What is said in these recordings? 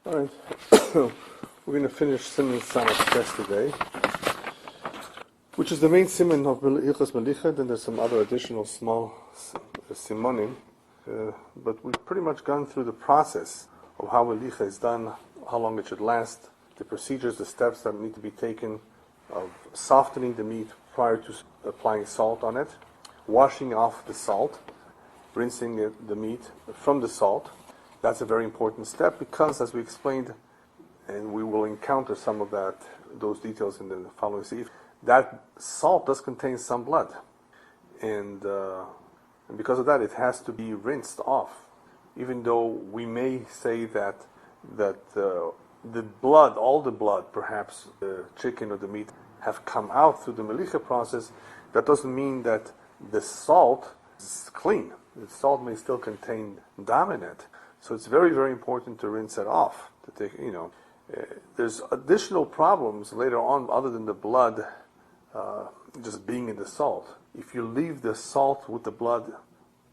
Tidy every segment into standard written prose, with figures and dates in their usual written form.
All right, we're going to finish Siman Samach today, which is the main Siman of Hilchos Melicha. Then there's some other additional small Simonim, but we've pretty much gone through the process of how Melicha is done, how long it should last, the procedures, the steps that need to be taken of softening the meat prior to applying salt on it, washing off the salt, rinsing the meat from the salt. That's a very important step because, as we explained, and we will encounter some of those details in the following series, that salt does contain some blood, and because of that, it has to be rinsed off. Even though we may say that the blood, all the blood, perhaps the chicken or the meat, have come out through the Melicha process, that doesn't mean that the salt is clean. The salt may still contain dam in it. So it's very, very important to rinse it off. To take, there's additional problems later on other than the blood just being in the salt. If you leave the salt with the blood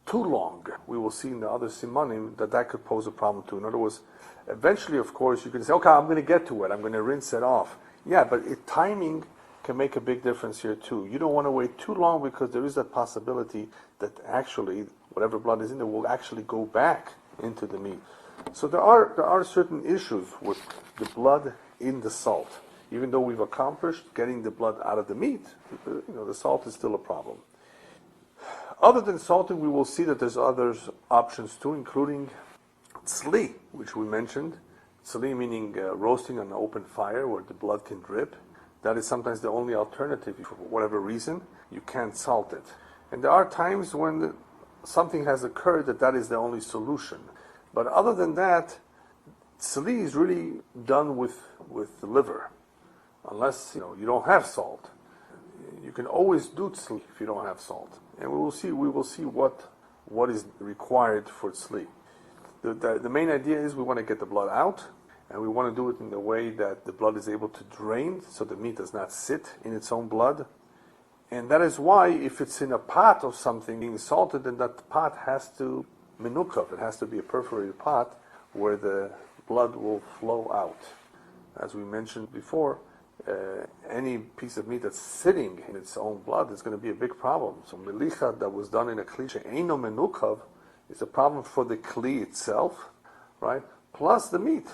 too long, we will see in the other simanim that could pose a problem too. In other words, eventually, of course, you can say, okay, I'm going to get to it. I'm going to rinse it off. Yeah, but timing can make a big difference here too. You don't want to wait too long because there is that possibility that actually whatever blood is in there will actually go back into the meat. So there are certain issues with the blood in the salt. Even though we've accomplished getting the blood out of the meat, the salt is still a problem. Other than salting, we will see that there's other options too, including tzli, which we mentioned. Tzli meaning roasting on an open fire where the blood can drip. That is sometimes the only alternative. For whatever reason, you can't salt it. And there are times when something has occurred that is the only solution. But other than that, tzli is really done with the liver, unless you don't have salt. You can always do tzli if you don't have salt, and we will see what is required for tzli. The main idea is we want to get the blood out, and we want to do it in a way that the blood is able to drain, so the meat does not sit in its own blood. And that is why, if it's in a pot of something being salted, then that pot has to menukav. It has to be a perforated pot where the blood will flow out. As we mentioned before, any piece of meat that's sitting in its own blood is going to be a big problem. So melicha that was done in a kli she'eino menukav is a problem for the kli itself, right? Plus the meat.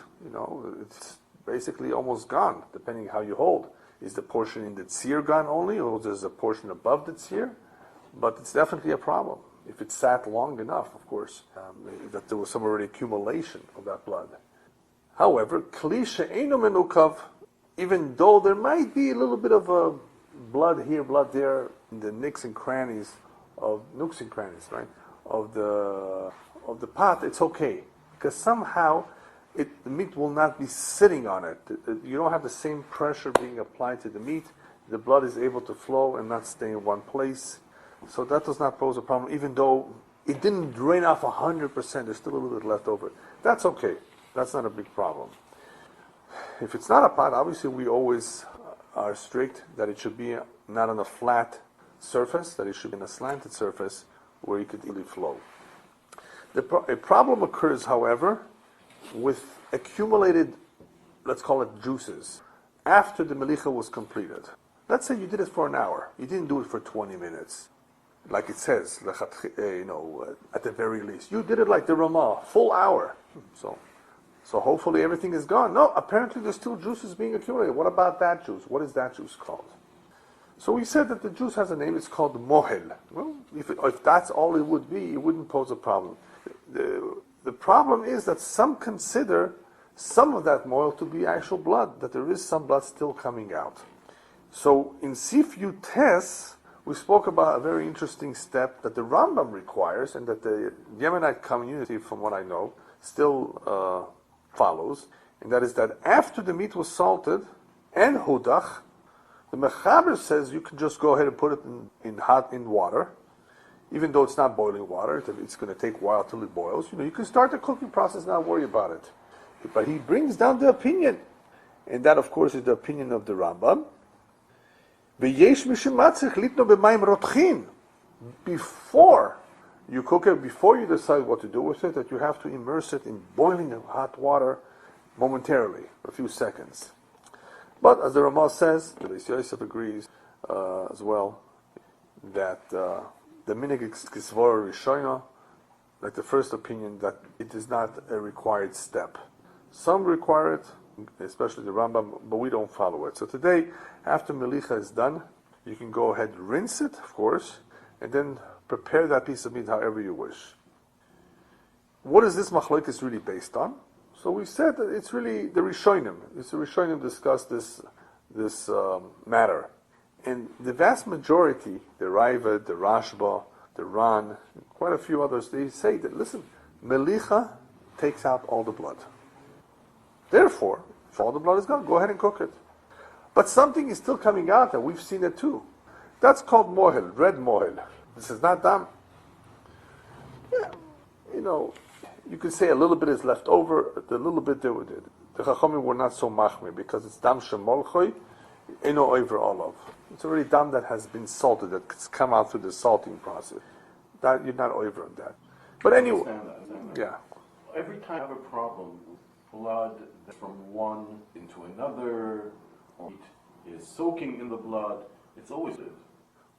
It's basically almost gone, depending how you hold. Is the portion in the tzir gone only, or there's a portion above the tzir? But it's definitely a problem. If it sat long enough, of course, that there was some already accumulation of that blood. However, kli she'eino menukav, even though there might be a little bit of a blood here, blood there, in the nooks and crannies, right, of the pot, it's okay, because somehow the meat will not be sitting on it. You don't have the same pressure being applied to the meat. The blood is able to flow and not stay in one place. So that does not pose a problem, even though it didn't drain off 100%. There's still a little bit left over. That's okay. That's not a big problem. If it's not a pot, obviously we always are strict that it should be not on a flat surface, that it should be on a slanted surface where it could easily flow. A problem occurs, however, with accumulated, let's call it juices, after the melicha was completed. Let's say you did it for an hour. You didn't do it for 20 minutes. Like it says, at the very least. You did it like the Ramah, full hour. So hopefully everything is gone. No, apparently there's still juices being accumulated. What about that juice? What is that juice called? So we said that the juice has a name. It's called mohel. Well, if that's all it would be, it wouldn't pose a problem. The problem is that some consider some of that mohel to be actual blood, that there is some blood still coming out. So in Sif Yutes, we spoke about a very interesting step that the Rambam requires, and that the Yemenite community, from what I know, still follows, and that is that after the meat was salted and hudach, the Mechaber says you can just go ahead and put it in water, even though it's not boiling water. It's going to take a while till it boils. You can start the cooking process, not worry about it. But he brings down the opinion, and that, of course, is the opinion of the Rambam. Before you cook it, before you decide what to do with it, that you have to immerse it in boiling hot water momentarily, for a few seconds. But as the Ramah says, the Beis Yosef agrees as well, that the Minig Kisvora Rishona, like the first opinion, that it is not a required step. Some require it, especially the Rambam, but we don't follow it. So today, after Melicha is done, you can go ahead, rinse it, of course, and then prepare that piece of meat however you wish. What is this machlokes really based on? So we said that it's really the Rishonim. It's the Rishonim discuss this matter. And the vast majority, the Raivad, the Rashba, the Ran, quite a few others, they say that, listen, Melicha takes out all the blood. Therefore, if all the blood is gone, go ahead and cook it. But something is still coming out, and we've seen it too. That's called mohel, red mohel. This is not dam. Yeah, you could say a little bit is left over. The little bit the Chachamim were not so machmir because it's dam shemolchoy, eno over olav. It's already dam that has been salted, that's come out through the salting process. That you're not over on that. But anyway, I understand that. yeah. Every time I have a problem, blood from one into another, or meat is soaking in the blood. It's always good.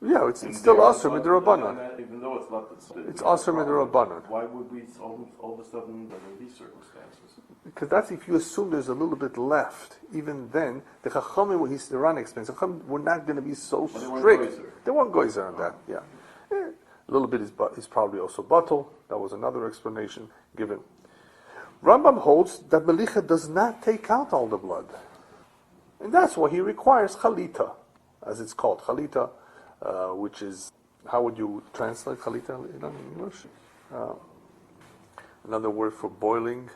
Yeah, it's still asr midrabanan. Even though it's not, it's asr midrabanan. Why would we all of a sudden under these circumstances? Because that's if you assume there's a little bit left. Even then, the Chachamim, the Ran explains, the Chachamim were not going to be so strict. They weren't goizer on that. Yeah, a little bit is probably also batal. That was another explanation given. Rambam holds that Melicha does not take out all the blood, and that's why he requires chalita, as it's called chalita. Which is, how would you translate chalita in English? Another word for boiling,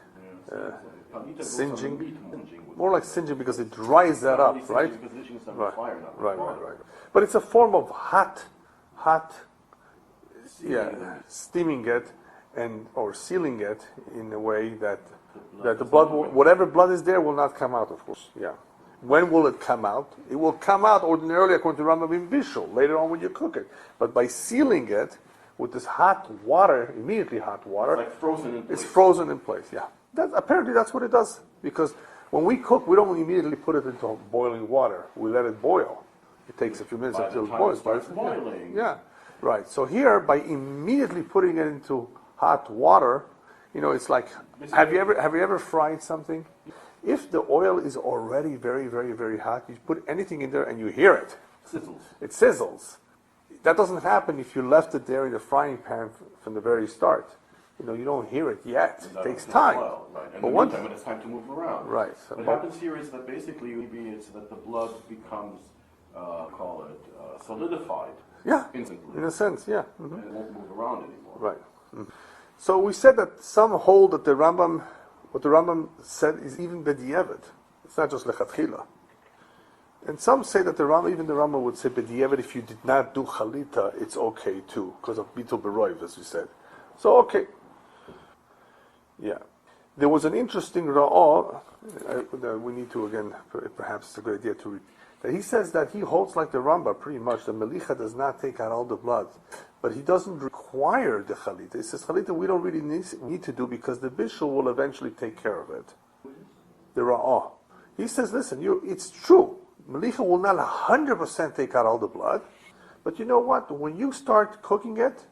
singeing. More like singeing because it dries that up, right? Right. But it's a form of hot, steaming it or sealing it in a way that the blood, whatever blood is there, will not come out. Of course, yeah. When will it come out? It will come out ordinarily according to Rambam in Bishul, later on when you cook it. But by sealing it with this hot water, immediately hot water, it's like frozen in place. It's frozen in place, yeah. Apparently that's what it does. Because when we cook, we don't immediately put it into boiling water. We let it boil. It takes a few minutes until it boils. It starts boiling. Yeah, right. So here, by immediately putting it into hot water, it's like, have you ever fried something? If the oil is already very, very, very hot, you put anything in there and you hear it. Sizzles. It sizzles. That doesn't happen if you left it there in the frying pan from the very start. You don't hear it yet. It takes time. Right. And but one time, it's time to move around. Right. So what happens here is that basically it's that the blood becomes, solidified. Yeah. Instantly. In a sense, yeah. Mm-hmm. And it won't move around anymore. Right. Mm-hmm. So we said that some hold that what the Rambam said is even b'diavad. It's not just lechatchila. And some say that even the Rambam would say b'diavad, if you did not do chalita, it's okay too, because of bitul beroiv, as we said. So okay. Yeah. There was an interesting ra'ah, that we need to, again, perhaps it's a good idea to read, that he says that he holds like the Rambam pretty much, that Melicha does not take out all the blood, but he doesn't require the chalita. He says chalita we don't really need to do because the bishul will eventually take care of it. The ra'ah. He says, listen, it's true. Melicha will not 100% take out all the blood, but you know what? When you start cooking it,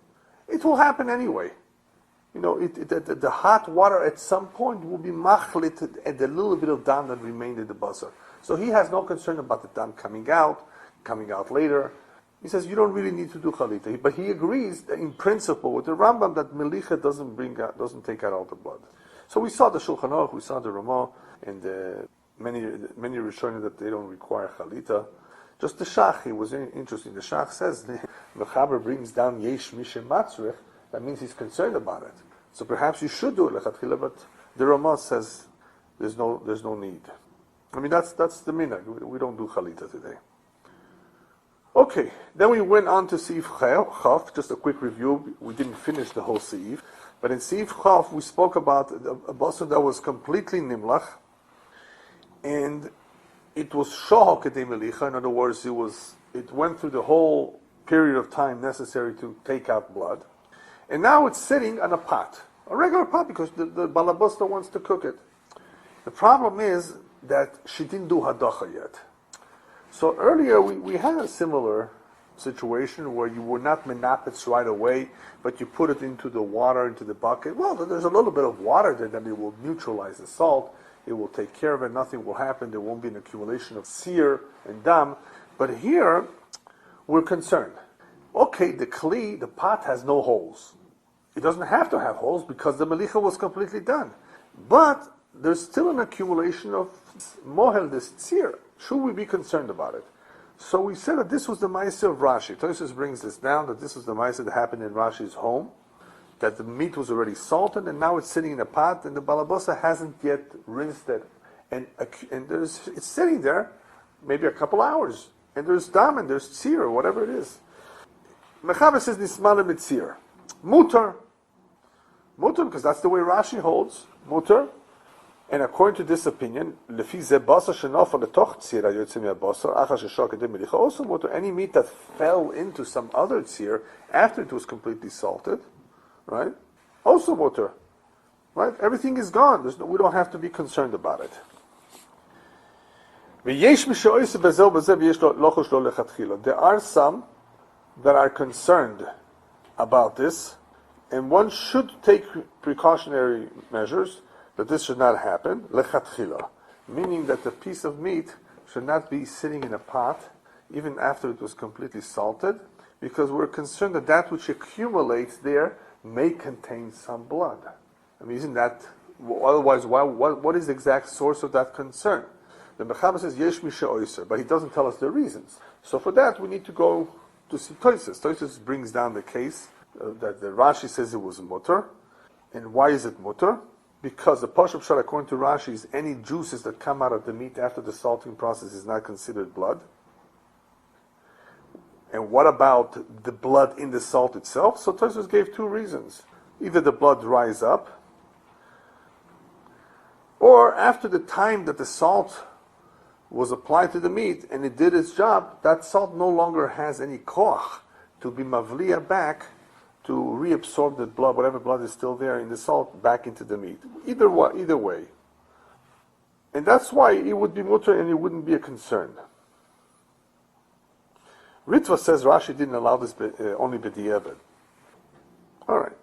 it will happen anyway. The hot water at some point will be machlit at the little bit of dam that remained in the basar. So he has no concern about the dam coming out later. He says you don't really need to do chalita, but he agrees that in principle with the Rambam that Melicha doesn't take out all the blood. So we saw the Shuchan Aruch, we saw the Ramah, and many Rishonim that they don't require chalita. Just the Shach, it was interesting. The Shach says the Mechaber brings down Yesh Mishem Matzrich. That means he's concerned about it. So perhaps you should do it lechatchila, but the Ramah says there's no need. I mean that's the minhag. We don't do chalita today. Okay, then we went on to Seif Chaf. Just a quick review. We didn't finish the whole Seif, but in Seif Chaf we spoke about a basar that was completely nimlach, and it was shohak kedei melicha. In other words, it went through the whole period of time necessary to take out blood. And now it's sitting on a pot, a regular pot, because the balabasta wants to cook it. The problem is that she didn't do hadacha yet. So earlier we had a similar situation where you were not menapetz right away, but you put it into the water, into the bucket. Well, there's a little bit of water there, then it will neutralize the salt. It will take care of it. Nothing will happen. There won't be an accumulation of seer and dam. But here, we're concerned. Okay, the kli, the pot, has no holes. It doesn't have to have holes because the melicha was completely done. But there's still an accumulation of mohel, this seer. Should we be concerned about it? So we said that this was the ma'aseh of Rashi. Tosfos brings this down, that this was the ma'aseh that happened in Rashi's home, that the meat was already salted, and now it's sitting in a pot, and the balabosa hasn't yet rinsed it. And it's sitting there, maybe a couple hours, and there's dam, and there's tzir, or whatever it is. Mechaber says, nismale mitzir. Mutar, because that's the way Rashi holds, mutar. And according to this opinion, lefi ze basar shenofal letoch tzir hayotzei me'abasar achar sheshar kedei melicha also mutar. Any meat that fell into some other tzir after it was completely salted, right? Also mutar, right? Everything is gone. We don't have to be concerned about it. There are some that are concerned about this, and one should take precautionary measures that this should not happen, lechatchila, meaning that the piece of meat should not be sitting in a pot even after it was completely salted, because we're concerned that that which accumulates there may contain some blood. I mean, isn't that, otherwise, what is the exact source of that concern? The Mechaber says, yesh mi she'oiser, but he doesn't tell us the reasons. So for that, we need to go to see Tosfos. Tosfos brings down the case that the Rashi says it was mutter. And why is it mutter? Because the Pashup Shad, according to Rashi, is any juices that come out of the meat after the salting process is not considered blood. And what about the blood in the salt itself? So Tosfos gave two reasons. Either the blood dries up, or after the time that the salt was applied to the meat and it did its job, that salt no longer has any koach to be mavliya back to reabsorb the blood, whatever blood is still there in the salt, back into the meat. Either way. And that's why it would be mutter and it wouldn't be a concern. Ritva says Rashi didn't allow this only b'di'evet. Alright.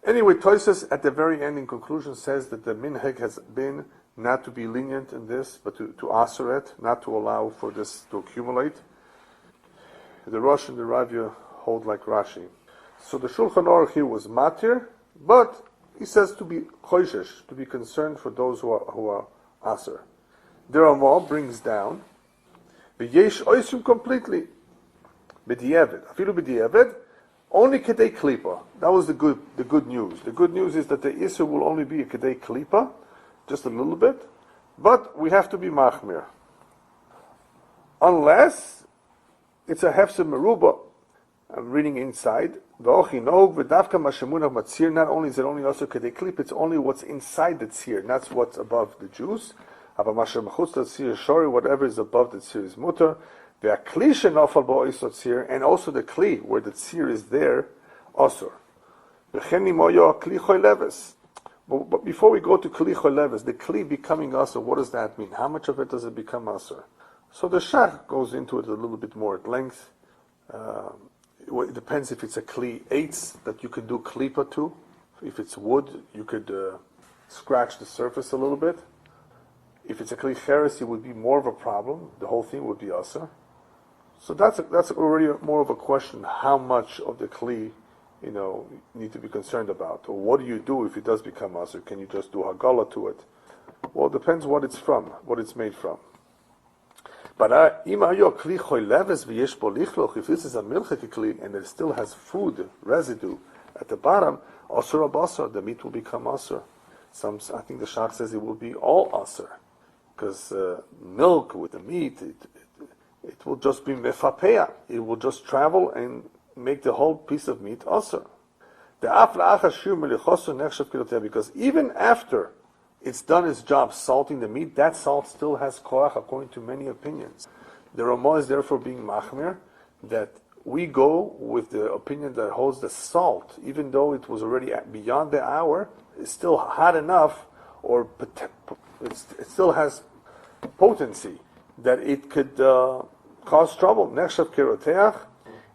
Anyway, Tosfos at the very end in conclusion says that the minhag has been not to be lenient in this, but to aser it, not to allow for this to accumulate. The Rosh and the Ravya hold like Rashi. So the Shulchan Aruch here was matir, but he says to be choishesh, to be concerned for those who are aser. The Ramah brings down v'yesh oisim completely b'di'evet, afilu b'di'evet, only kedei klipa. That was the good news. The good news is that the isur will only be a kedei klipa, just a little bit, but we have to be machmir. Unless it's a hefsed meruba. I'm reading inside. Not only is it only also kedei klip, it's only what's inside the tzir, not what's above the juice. Whatever is above the tzir is mutter. And also the kli, where the tzir is there, osur. But before we go to kli choleves, the kli becoming asur, what does that mean? How much of it does it become asur? So the shach goes into it a little bit more at length. It depends if it's a kli eitz that you could do klipa to. If it's wood, you could scratch the surface a little bit. If it's a kli cheres, it would be more of a problem. The whole thing would be asur. So that's already more of a question. How much of the kli, need to be concerned about, or what do you do if it does become asur? Can you just do hagala to it? Well, it depends what it's from, what it's made from. But if this is a milchik kli and it still has food residue at the bottom, asur basar, the meat will become asur. I think the shach says it will be all asur, because milk with the meat, it will just be mefapeya. It will just travel and make the whole piece of meat asur. Because even after it's done its job salting the meat, that salt still has koach according to many opinions. The Ramah is therefore being machmir that we go with the opinion that holds the salt, even though it was already beyond the hour, is still hot enough or it still has potency, that it could cause trouble. Nechshav keroteach,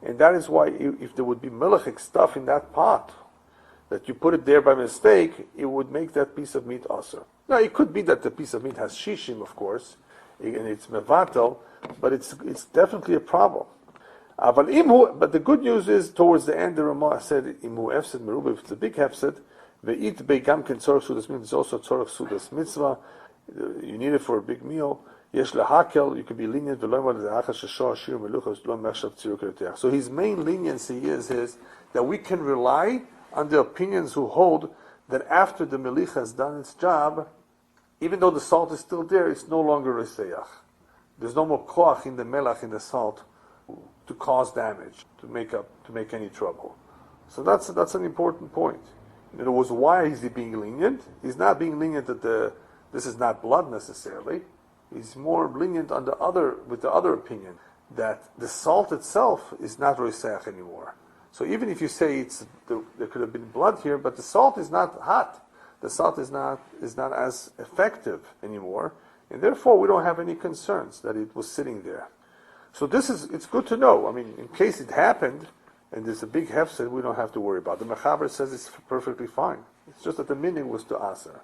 and that is why if there would be melichic stuff in that pot, that you put it there by mistake, it would make that piece of meat aser. Now, it could be that the piece of meat has shishim, of course, and it's mevatel, but it's definitely a problem. But the good news is, towards the end, the Ramah said, imu efsed merubah, if it's a big hefsed, ve'it be'gam ken tzorach sudas mitzvah, it's also tzorach sudas mitzvah, you need it for a big meal. Yesh lehakel, you can be lenient, so his main leniency is that we can rely on the opinions who hold that after the melicha has done its job, even though the salt is still there, it's no longer reseach. There's no more koach in the melach, in the salt, to cause damage, to make any trouble. So that's an important point. In other words, why is he being lenient? He's not being lenient that this is not blood necessarily. He's more lenient on with the other opinion, that the salt itself is not reseach anymore. So even if you say there could have been blood here, but the salt is not hot, the salt is not as effective anymore, and therefore we don't have any concerns that it was sitting there. So it's good to know. I mean, in case it happened, and there's a big hefsed, we don't have to worry about it. The Mechaber says it's perfectly fine. It's just that the meaning was to aser.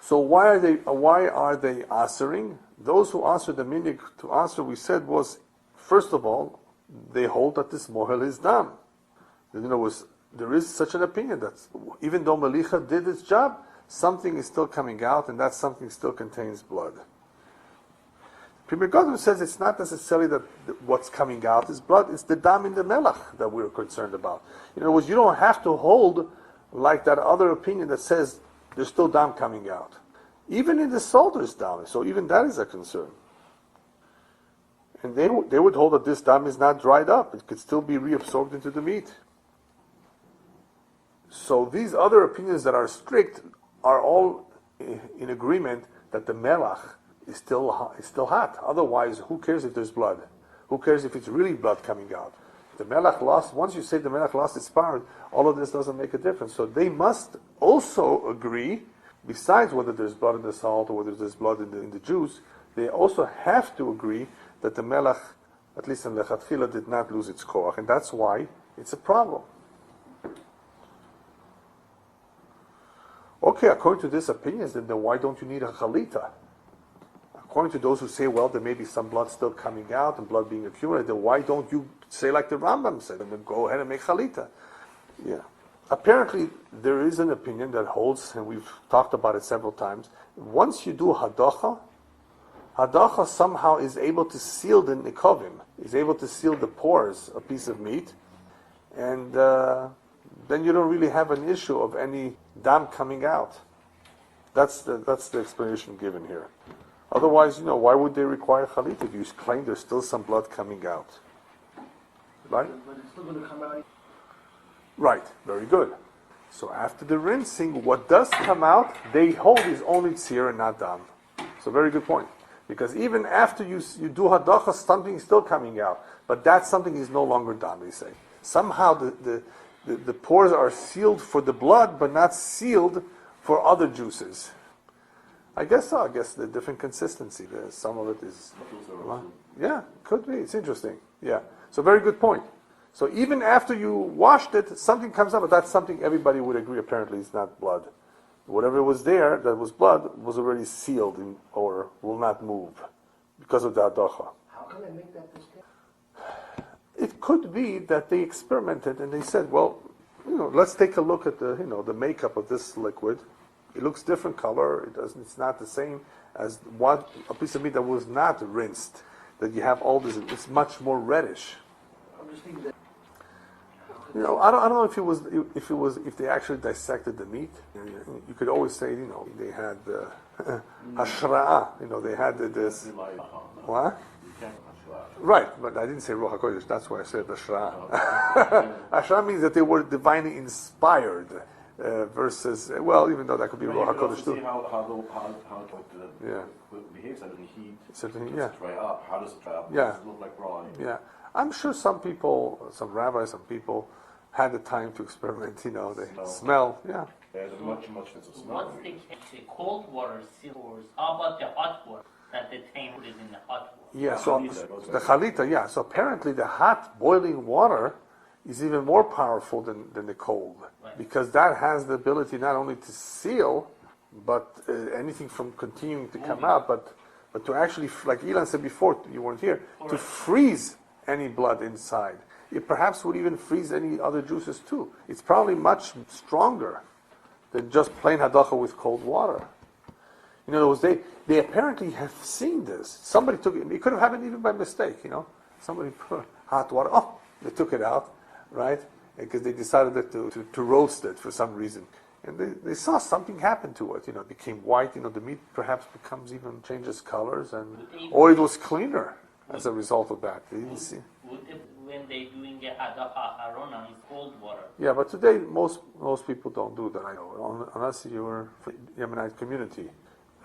So why are they asering? Those who aser, the meaning to aser, we said, was, first of all, they hold that this mohel is dam. There is such an opinion that even though Melicha did its job, something is still coming out, and that something still contains blood. Pri Megadim says it's not necessarily that what's coming out is blood, it's the dam in the melach that we're concerned about. In other words, you don't have to hold like that other opinion that says there's still dam coming out. Even in the salt there's dam, so even that is a concern. And they would hold that this dam is not dried up. It could still be reabsorbed into the meat. So these other opinions that are strict are all in agreement that the melach is still hot. Otherwise, who cares if there's blood? Who cares if it's really blood coming out? The melach lost, once you say the melach lost its power, all of this doesn't make a difference. So they must also agree, besides whether there's blood in the salt or whether there's blood in the juice, they also have to agree that the melach, at least in lechatchila, did not lose its koach, and that's why it's a problem. Okay, according to this opinion, then why don't you need a chalita? According to those who say, well, there may be some blood still coming out and blood being accumulated, then why don't you say like the Rambam said, and then go ahead and make chalita? Yeah. Apparently, there is an opinion that holds, and we've talked about it several times, once you do hadacha somehow is able to seal the nikovim, is able to seal the pores, a piece of meat, and then you don't really have an issue of any dam coming out. That's the explanation given here. Otherwise, why would they require chalit if you claim there's still some blood coming out? Right? But it's still going to come out. Right, very good. So after the rinsing, what does come out, they hold is only tzir and not dam. So very good point. Because even after you do hadacha, something is still coming out. But that something is no longer dam, they say. Somehow the pores are sealed for the blood, but not sealed for other juices. I guess so. I guess the different consistency. Some of it is... Yeah, could be. It's interesting. Yeah. So very good point. So even after you washed it, something comes up, but that's something everybody would agree apparently is not blood. Whatever was there that was blood was already sealed or will not move because of the hadacha. How can they make that mistake? It could be that they experimented and they said, well, let's take a look at the makeup of this liquid. It looks different color. It's not the same as a piece of meat that was not rinsed. That you have all this. It's much more reddish. I'm just thinking that. I don't know if they actually dissected the meat. You could always say they had hashra'ah. They had this. What? Right, but I didn't say Ruach HaKodesh. That's why I said hashra'ah. Hashra'ah means that they were divinely inspired. Versus, even though that could be Ruach HaKodesh too. See how it behaves under the heat. Certainly, Does it dry up? How does it dry up? Yeah. Does it look like raw? Yeah, I'm sure some people, some rabbis, some people had the time to experiment. They smell. Yeah, There's a much sense of smell. What's the cold water seals? How about the hot water that the taint is in the hot water? Yeah, so the chalita, yeah. So apparently the hot boiling water is even more powerful than the cold, Right. because that has the ability not only to seal, but anything from continuing to come out, but to actually, like Ilan said before, you weren't here, to freeze any blood inside. It perhaps would even freeze any other juices too. It's probably much stronger than just plain hadacha with cold water. In other words, they apparently have seen this. Somebody took it. It could have happened even by mistake. Somebody put hot water. Oh, they took it out, right? Because they decided to roast it for some reason, and they saw something happen to it. It became white. The meat perhaps changes colors, or it was cleaner as a result of that. They didn't see. When they're doing a hadacha harona in cold water. Yeah, but today most people don't do that. I know, unless you're from the Yemenite community.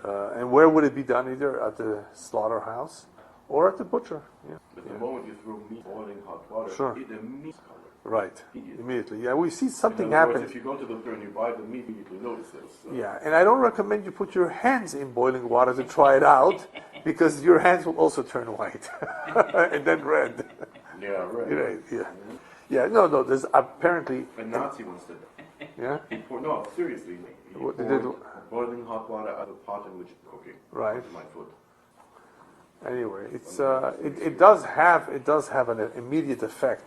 And where would it be done? Either at the slaughterhouse or at the butcher. Yeah. But the moment you throw meat boiling hot water, Sure. it immediately color. Right. Immediately. Yeah, we see something In other words, happen. if you go to the butcher and you buy the meat, you immediately notice this. So. Yeah, and I don't recommend you put your hands in boiling water to try it out, because your hands will also turn white and then red. Yeah, right. Right. Yeah. Yeah. No. There's apparently. A Nazi once did that. Yeah. No, seriously. He What they poured did- boiling hot water out of the pot in which it's cooking. Right. Onto my foot. Anyway, it does have an immediate effect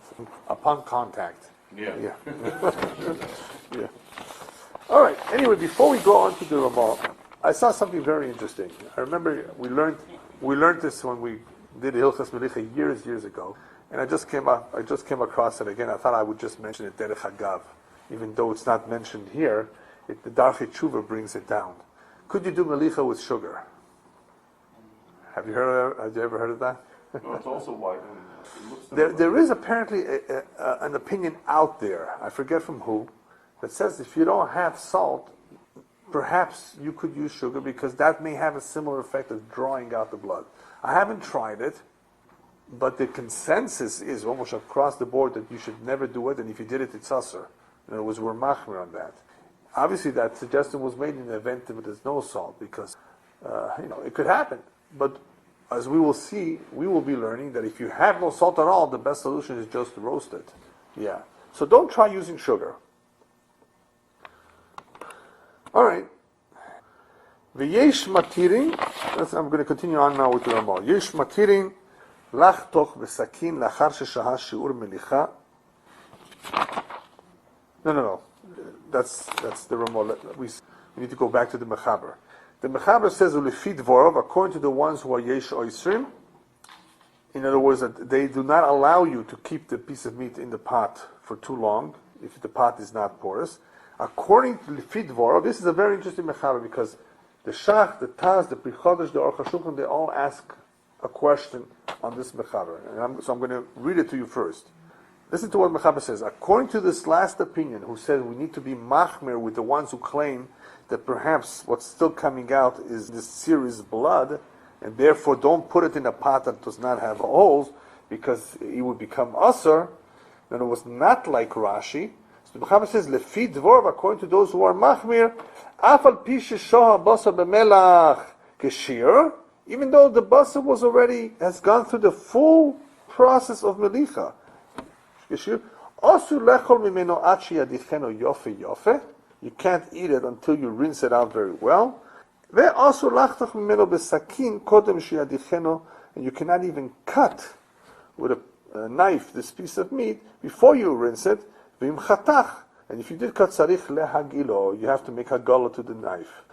upon contact. Yeah. Yeah. Yeah. All right. Anyway, before we go on to the Ramal, I saw something very interesting. I remember we learned this when we did Hilchas Melicha years ago, and I just came across it again. I thought I would just mention it derech hagav, even though it's not mentioned here. The Darchei Tshuva brings it down. Could you do Melicha with sugar? Have you ever heard of that? No, it's also white. And it looks There is apparently an opinion out there, I forget from who, that says if you don't have salt, perhaps you could use sugar, because that may have a similar effect of drawing out the blood. I haven't tried it, but the consensus is almost across the board that you should never do it, and if you did it, it's usur. In other words, we're machmir on that. Obviously, that suggestion was made in the event that there's no salt, because it could happen. But as we will see, we will be learning that if you have no salt at all, the best solution is just to roast it. Yeah. So don't try using sugar. All right. V'yesh matirin. I'm going to continue on now with the Ramal. Yesh matirin lachtoch v'sakin lachar sheshaha shi'ur melicha. No. That's the Ramal. We need to go back to the Mechaber. The Mechaber says, "Ulefid vorov," according to the ones who are yesh oisrim. In other words, that they do not allow you to keep the piece of meat in the pot for too long if the pot is not porous. According to Lefid vorov, this is a very interesting Mechaber, because the Shach, the Taz, the Pri Chodesh, the Aruch HaShulchan, they all ask a question on this Mechaber. So I'm going to read it to you first. Listen to what Mechaber says. According to this last opinion, who says we need to be machmir with the ones who claim that perhaps what's still coming out is this serious blood, and therefore don't put it in a pot that does not have holes, because it would become usur, then it was not like Rashi. So the Mechaber says, Lefi dvorv, according to those who are machmir, afal pi sheshoha basar b'melach keshir, even though the basar has gone through the full process of melicha. You can't eat it until you rinse it out very well. And you cannot even cut with a knife this piece of meat before you rinse it. And if you did cut you have to make hagala to the knife.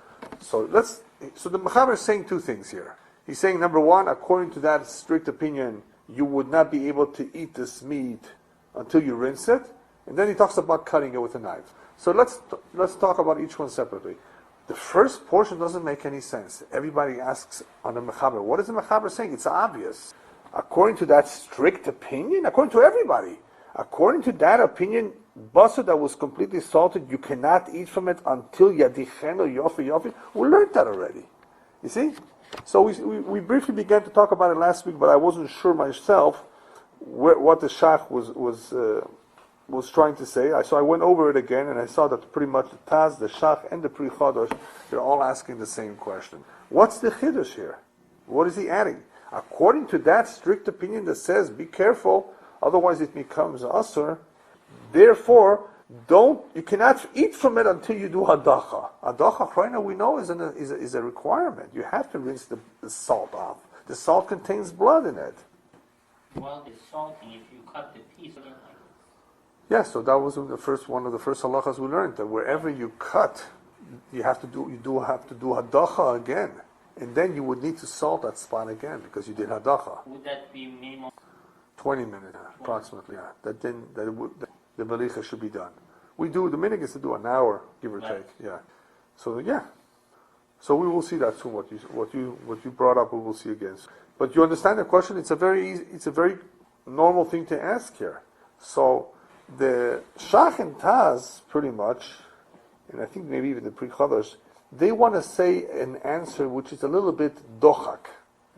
So the Mechaber is saying two things here. He's saying, number one, according to that strict opinion, you would not be able to eat this meat until you rinse it, and then he talks about cutting it with a knife. So let's talk about each one separately. The first portion doesn't make any sense. Everybody asks on the Mechaber, what is the Mechaber saying? It's obvious. According to that strict opinion, according to everybody, according to that opinion, basar that was completely salted, you cannot eat from it until yadicheno yofi. We learned that already. You see? So we briefly began to talk about it last week, but I wasn't sure myself what the Shach was was trying to say. So I went over it again, and I saw that pretty much the Taz, the Shach, and the Pri Chodosh, they're all asking the same question. What's the Chiddush here? What is he adding? According to that strict opinion that says, be careful, otherwise it becomes asur. Therefore, you cannot eat from it until you do hadacha. Hadacha, right now we know, is a requirement. You have to rinse the salt off. The salt contains blood in it. Well, the salting, if you cut the piece again, like Yeah, so that was one of the first halachas we learned, that wherever you cut, you have to do hadacha again. And then you would need to salt that spot again because you did hadacha. would that be minimum? 20 minutes, approximately. Yeah. The melicha should be done. The minhag is to do an hour, give or take. Yeah. So yeah. So we will see that soon. What you brought up, we will see again. But you understand the question? It's a very normal thing to ask here. So the Shach and Taz, pretty much, and I think maybe even the Pri Chodosh, they want to say an answer which is a little bit dochak.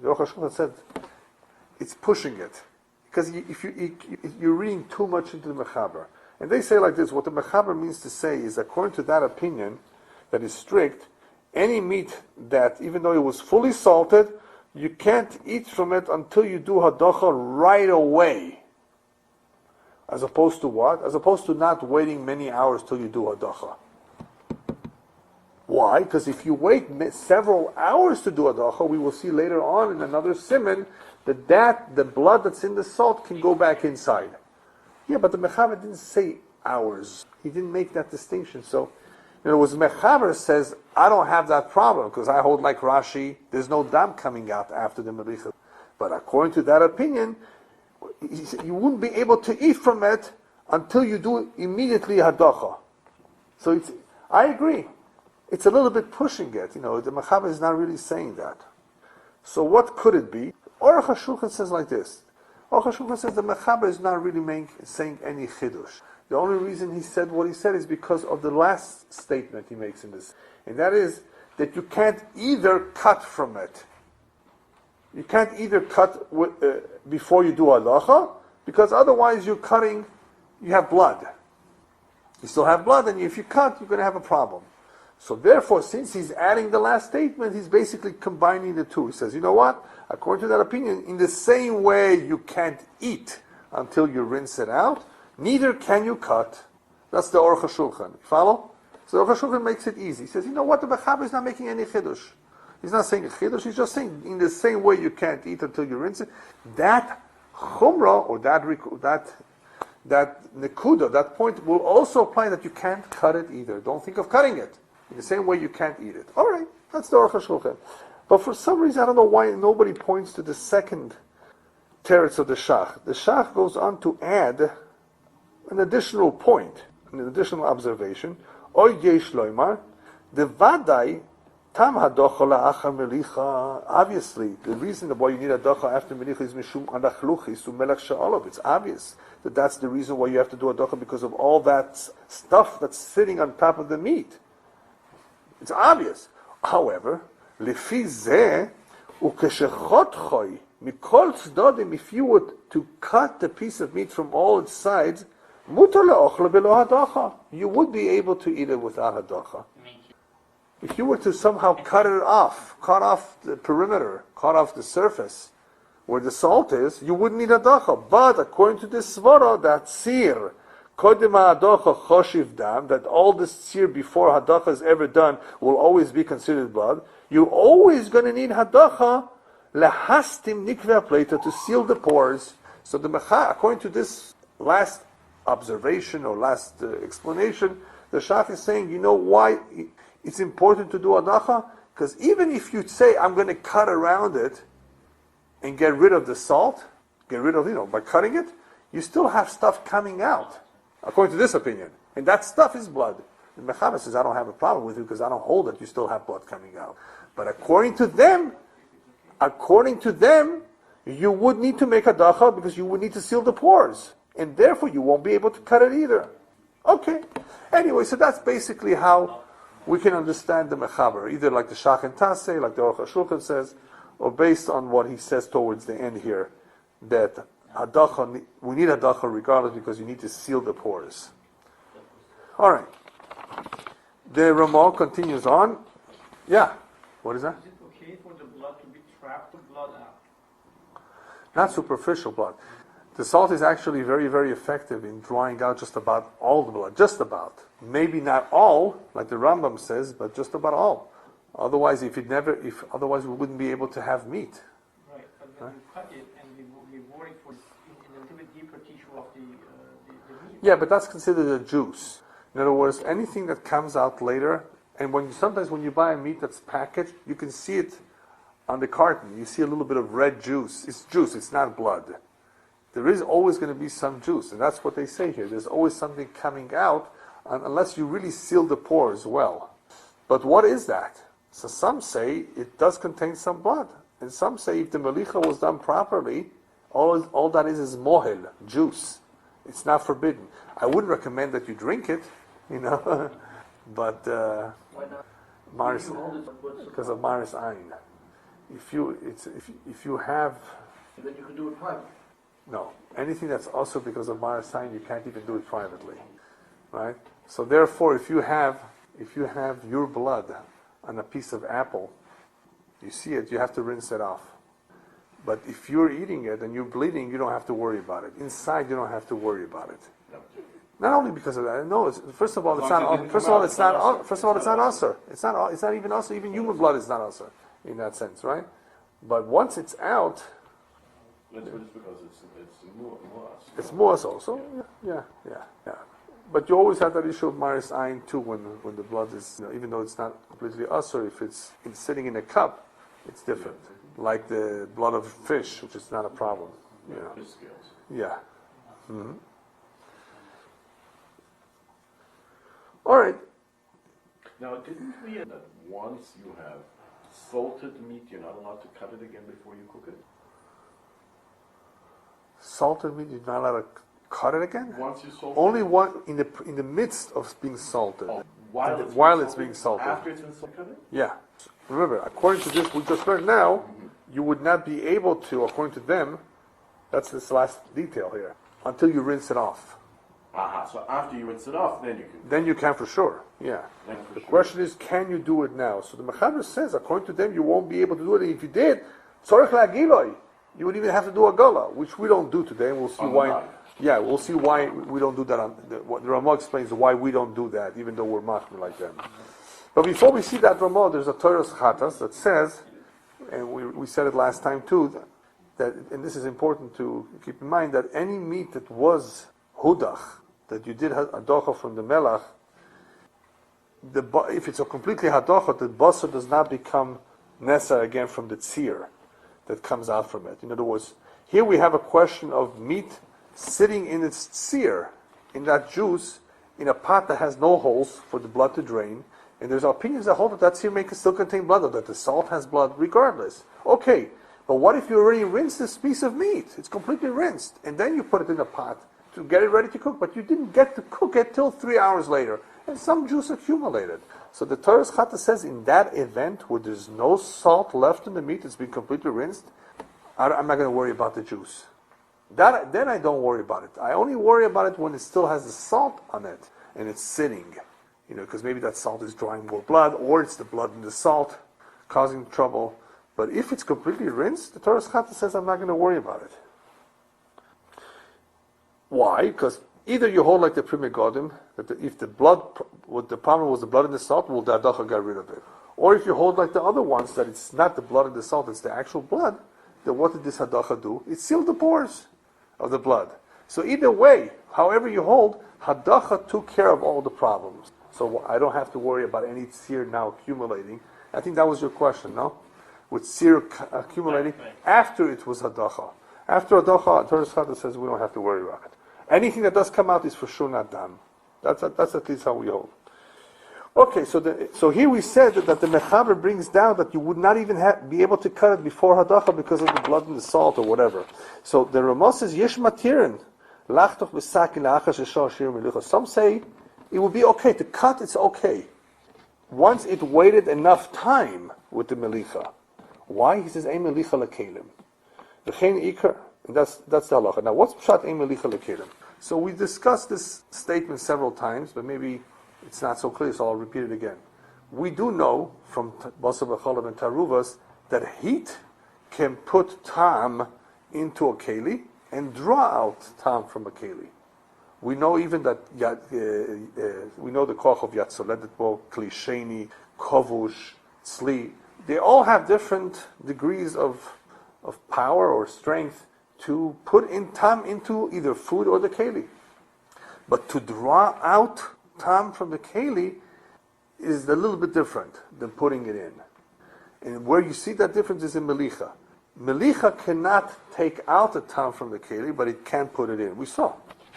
The Aruch HaShulchan said it's pushing it. Because if you're reading too much into the Mechaber. And they say like this, what the Mechaber means to say is, according to that opinion that is strict, any meat that, even though it was fully salted, you can't eat from it until you do hadacha right away. As opposed to what? As opposed to not waiting many hours till you do hadacha. Why? Because if you wait several hours to do hadacha, we will see later on in another Siman that the blood that's in the salt can go back inside. Yeah, but the Mechaber didn't say hours. He didn't make that distinction. So, in other words, Mechaber says, I don't have that problem because I hold like Rashi, there's no dam coming out after the Melicha. But according to that opinion, you wouldn't be able to eat from it until you do immediately hadacha. So I agree. It's a little bit pushing it. The Mechaber is not really saying that. So what could it be? Aruch HaShulchan says like this. Aruch HaShulchan says the Mechaber is not really saying any chidush. The only reason he said what he said is because of the last statement he makes in this. And that is that you can't either cut from it. You can't either cut before you do halacha, because otherwise you have blood. You still have blood, and if you cut, you're going to have a problem. So therefore, since he's adding the last statement, he's basically combining the two. He says, you know what? According to that opinion, in the same way you can't eat until you rinse it out, neither can you cut. That's the Aruch HaShulchan. You follow? So the Aruch HaShulchan makes it easy. He says, you know what? The Mechaber is not making any chiddush. He's not saying a chiddush. He's just saying, in the same way you can't eat until you rinse it, that chumrah, or that nekuda, that point, will also apply that you can't cut it either. Don't think of cutting it. In the same way you can't eat it. All right, that's the Aruch HaShulchan. But for some reason, I don't know why nobody points to the second teretz of the Shach. The Shach goes on to add an additional point, an additional observation. Oy yesh loymar, the vadai tam hadocha la'achar melicha. Obviously, the reason why you need a docha after melicha is mishum anachluchis to melech sha'olov. It's obvious that that's the reason why you have to do a docha, because of all that stuff that's sitting on top of the meat. It's obvious. However, lefi zeh ukeshechotchoi mikol tzdodim, if you were to cut the piece of meat from all its sides, mutar le'ochla belo hadacha, you would be able to eat it without hadacha. If you were to somehow cut off the perimeter, cut off the surface where the salt is, you wouldn't need hadacha. But according to this svara, that sir kodem hadacha choshiv dam, that all this sir before hadacha is ever done will always be considered blood. You're always going to need hadacha lehastim nikveh pleta, to seal the pores. So the mecha, according to this last observation or last explanation, the Shach is saying, you know why it's important to do hadacha? Because even if you say, I'm going to cut around it and get rid of the salt, by cutting it, you still have stuff coming out, according to this opinion. And that stuff is blood. The Mechaber says, I don't have a problem with it because I don't hold it, you still have blood coming out. But according to them, you would need to make hadacha because you would need to seal the pores. And therefore you won't be able to cut it either. Okay. Anyway, so that's basically how we can understand the Mechaber, either like the Shach and Taz say, like the Aruch HaShulchan says, or based on what he says towards the end here, that hadacha, we need hadacha regardless because you need to seal the pores. All right. The Ramah continues on. Yeah. What is that? Is it okay for the blood to be trapped, the blood out? Not superficial blood. The salt is actually very, very effective in drawing out just about all the blood. Just about. Maybe not all, like the Rambam says, but just about all. Otherwise, otherwise we wouldn't be able to have meat. Right, but when you cut it and we worry for in a little bit deeper tissue of the meat. Yeah, but that's considered a juice. In other words, anything that comes out later, and sometimes when you buy a meat that's packaged, you can see it on the carton. You see a little bit of red juice. It's juice, it's not blood. There is always going to be some juice, and that's what they say here. There's always something coming out, unless you really seal the pores well. But what is that? So some say it does contain some blood, and some say if the melicha was done properly, all that is mohel, juice. It's not forbidden. I wouldn't recommend that you drink it, but Why not? Maris, You hold it, what's the because of problem? Maris Ayin. If you have Then you can do it privately. no anything that's also because of Maris Ayin, you can't even do it privately, right? So therefore, if you have your blood on a piece of apple, you see it, you have to rinse it off. But if you're eating it and you're bleeding, you don't have to worry about it. Inside, you don't have to worry about it. Not only because of that. No, first of all, it's not. First of all, it's not usher. It's not even usher. Even human blood is not usher in that sense, right? But once it's out, That's what it's because it's more. it's muas also. Yeah. But you always have that issue of Maris Ayin too when the blood is, even though it's not completely usher, if it's sitting in a cup, it's different. Like the blood of fish, which is not a problem. Fish scales. Yeah. Mm-hmm. All right. Now, didn't we that once you have salted meat, you're not allowed to cut it again before you cook it? Salted meat, you're not allowed to cut it again? Once you salt Only it? one in the midst of being salted. Oh, while it's being salted. After it's been salted? Cut it? Yeah. Remember, according to this we just learned now, you would not be able to, according to them, that's this last detail here, until you rinse it off. Aha, so after you rinse it off, then you can. Then you can for sure. Yeah. Then for The sure. question is, can you do it now? So the Mechaber says, according to them, you won't be able to do it. And if you did, tzorech la'giloi, you would even have to do a gala, which we don't do today, and we'll see On the why. night. Yeah, we'll see why we don't do that. The Ramah explains why we don't do that, even though we're machmir like them. But before we see that Ramah, there's a Torah Chatas that says, and we said it last time too, that, and this is important to keep in mind, that any meat that was hudach, that you did hadocha from the melach, if it's a completely hadocha, the basar does not become nesa again from the tzir that comes out from it. In other words, here we have a question of meat sitting in its tzir, in that juice, in a pot that has no holes for the blood to drain, and there's opinions that hold that tzir may still contain blood, or that the salt has blood regardless. Okay, but what if you already rinsed this piece of meat? It's completely rinsed, and then you put it in a pot to get it ready to cook, but you didn't get to cook it till 3 hours later, and some juice accumulated. So the Torah's Chata says in that event where there's no salt left in the meat, it's been completely rinsed, I'm not going to worry about the juice. Then I don't worry about it. I only worry about it when it still has the salt on it and it's sitting, because maybe that salt is drawing more blood, or it's the blood in the salt causing trouble. But if it's completely rinsed, the Torah's Chata says I'm not going to worry about it. Why? Because either you hold like the Pri Megadim, that if the problem was the blood in the salt, well, the Adacha got rid of it. Or if you hold like the other ones, that it's not the blood in the salt, it's the actual blood, then what did this Hadacha do? It sealed the pores of the blood. So either way, however you hold, Hadacha took care of all the problems. So I don't have to worry about any tzir now accumulating. I think that was your question, no? With tzir accumulating Right. after it was Hadacha. After Hadacha, Torah Chata says we don't have to worry about it. Anything that does come out is for sure not done. That's at least how we hold. Okay, so here we said that the Mechaber brings down that you would not even be able to cut it before Hadacha because of the blood and the salt or whatever. So the Ramah says, Yesh matirin, lachtoch b'sakin la'achar sheshah shir melicha. Some say it would be okay to cut, it's okay. Once it waited enough time with the Melicha. Why? He says, Ein Melicha lekelim. V'chein ikar. And that's the halacha. Now, what's pshat ein melicha lekelim? So we discussed this statement several times, but maybe it's not so clear, so I'll repeat it again. We do know from Basar v'chalav and Taaruvot that heat can put tam into a keli and draw out tam from a keli. We know even that we know the koch of yatzoledetbo, kli sheni, kovush, tzli. They all have different degrees of power or strength to put in tam into either food or the keli. But to draw out tam from the keli is a little bit different than putting it in. And where you see that difference is in melicha. Melicha cannot take out the tam from the keli, but it can put it in. We saw.